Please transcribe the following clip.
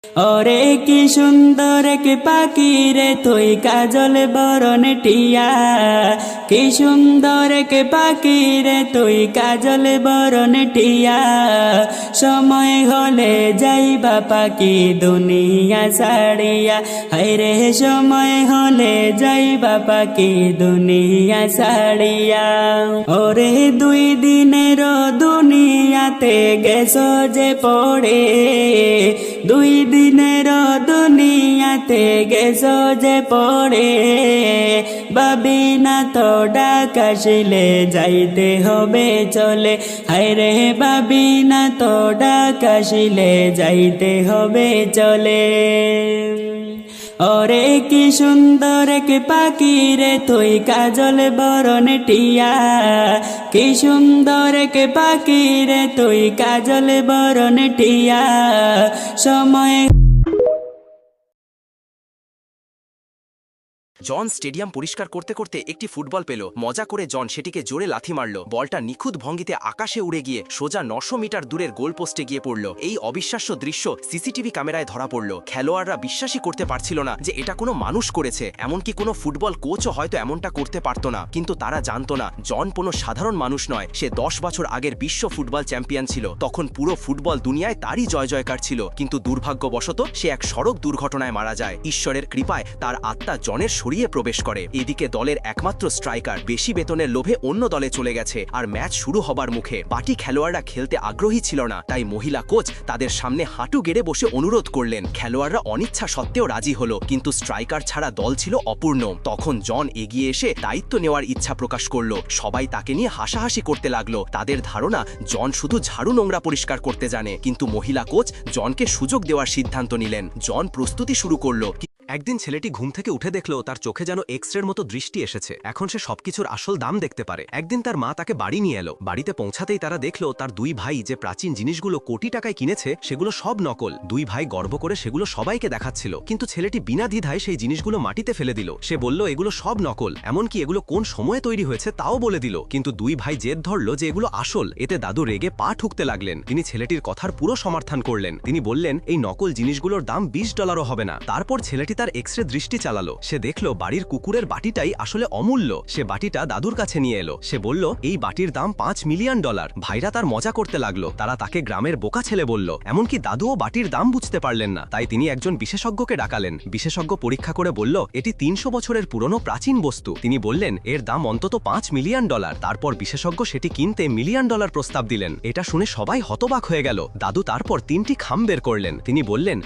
ওরে কি সুন্দর কে পাখি রে তুই কাজল বরণ টিয়া, কি সুন্দর কে পাখি রে তুই কাজল বরণ টিয়া। সময় হলে যাইবা পাখি দুনিয়া ছাড়িয়া, হায়রে সময় হলে যাইবা পাখি দুনিয়া ছাড়িয়া। ওরে দুই দিনের দুনিয়াতে গেছো যে পড়ে, দুই দিনের দুনিয়াতে গেছো যে পড়ে। ভাবি না তো ডাক আসিলে যাইতে হবে চলে, হায়রে ভাবি না তো ডাক আসিলে যাইতে হবে চলে। ওরে কি সুন্দর কে পাখি রে তুই কাজল বরণ টিয়া, কি সুন্দর কে পাখি রে তুই কাজল বরণ টিয়া। সময় জন স্টেডিয়াম পরিষ্কার করতে করতে একটি ফুটবল পেল। মজা করে জন সেটিকে জোরে লাথি মারল। বলটা নিখুঁত ভঙ্গিতে আকাশে উড়ে গিয়ে সোজা 900 মিটার দূরের গোল পোস্টে গিয়ে পড়ল। এই অবিশ্বাস্য দৃশ্য সিসিটিভি ক্যামেরায় ধরা পড়ল। খেলোয়াড়রা বিশ্বাসই করতে পারছিল না যে এটা কোনো মানুষ করেছে। এমনকি কোনো ফুটবল কোচও হয়তো এমনটা করতে পারত না। কিন্তু তারা জানতো না জন কোনো সাধারণ মানুষ নয়। সে 10 বছর আগের বিশ্ব ফুটবল চ্যাম্পিয়ন ছিল। তখন পুরো ফুটবল দুনিয়ায় তারই জয় জয়কার ছিল। কিন্তু দুর্ভাগ্যবশত সে এক সড়ক দুর্ঘটনায় মারা যায়। ঈশ্বরের কৃপায় তার আত্মা জনের শরীরে প্রবেশ করে। এদিকে দলের একমাত্র স্ট্রাইকার বেশি বেতনের লোভে অন্য দলে চলে গেছে। আর ম্যাচ শুরু হবার মুখে বাকি খেলোয়াড়রা খেলতে আগ্রহী ছিল না। তাই মহিলা কোচ তাদের সামনে হাঁটু গেড়ে বসে অনুরোধ করলেন। খেলোয়াড়রা অনিচ্ছা সত্ত্বেও রাজি হলো, কিন্তু স্ট্রাইকার ছাড়া দল ছিল অপূর্ণ। তখন জন এগিয়ে এসে দায়িত্ব নেওয়ার ইচ্ছা প্রকাশ করলো। সবাই তাকে নিয়ে হাসাহাসি করতে লাগলো। তাদের ধারণা জন শুধু ঝাড়ু নোংরা পরিষ্কার করতে জানে। কিন্তু মহিলা কোচ জনকে সুযোগ দেওয়ার সিদ্ধান্ত নিলেন। জন প্রস্তুতি শুরু করলো। একদিন ছেলেটি ঘুম থেকে উঠে দেখলো তার চোখে যেন এক্সরের মতো দৃষ্টি এসেছে। এখন সে সবকিছুর আসল দাম দেখতে পারে। একদিন তার মা তাকে বাড়ি নিয়ে এলো। বাড়িতে পৌঁছাতেই তারা দেখলো তার দুই ভাই যে প্রাচীন জিনিসগুলো কোটি টাকায় কিনেছে সেগুলো সব নকল। দুই ভাই গর্ব করে সেগুলো সবাইকে দেখাচ্ছিল। কিন্তু ছেলেটি বিনা দ্বিধায় সেই জিনিসগুলো মাটিতে ফেলে দিল। সে বলল এগুলো সব নকল, এমনকি এগুলো কোন সময়ে তৈরি হয়েছে তাও বলে দিল। কিন্তু দুই ভাই জেদ ধরলো যে এগুলো আসল। এতে দাদু রেগে পা ঠুকতে লাগলেন। তিনি ছেলেটির কথার পুরো সমর্থন করলেন। তিনি বললেন এই নকল জিনিসগুলোর দাম $20 হবে না। তারপর ছেলেটি তার এক্সরে দৃষ্টি চালালো। সে দেখলো বাড়ির কুকুরের বাটিটাই আসলে অমূল্য। সে বাটিটা দাদুর কাছে নিয়ে এলো। সে বলল এই বাটির দাম $5 মিলিয়ন। ভাইরা তার মজা করতে লাগলো। তারা তাকে গ্রামের বোকা ছেলে বলল। এমনকি দাদুও বাটির দাম বুঝতে পারলেন না। তাই তিনি একজন বিশেষজ্ঞকে ডাকালেন। বিশেষজ্ঞ পরীক্ষা করে বলল এটি 300 বছরের পুরনো প্রাচীন বস্তু। তিনি বললেন এর দাম অন্তত $5 মিলিয়ন। তারপর বিশেষজ্ঞ সেটি কিনতে $1 মিলিয়ন প্রস্তাব দিলেন। এটা শুনে সবাই হতবাক হয়ে গেল। দাদু তারপর 3টি খাম বের করলেন। তিনি বললেন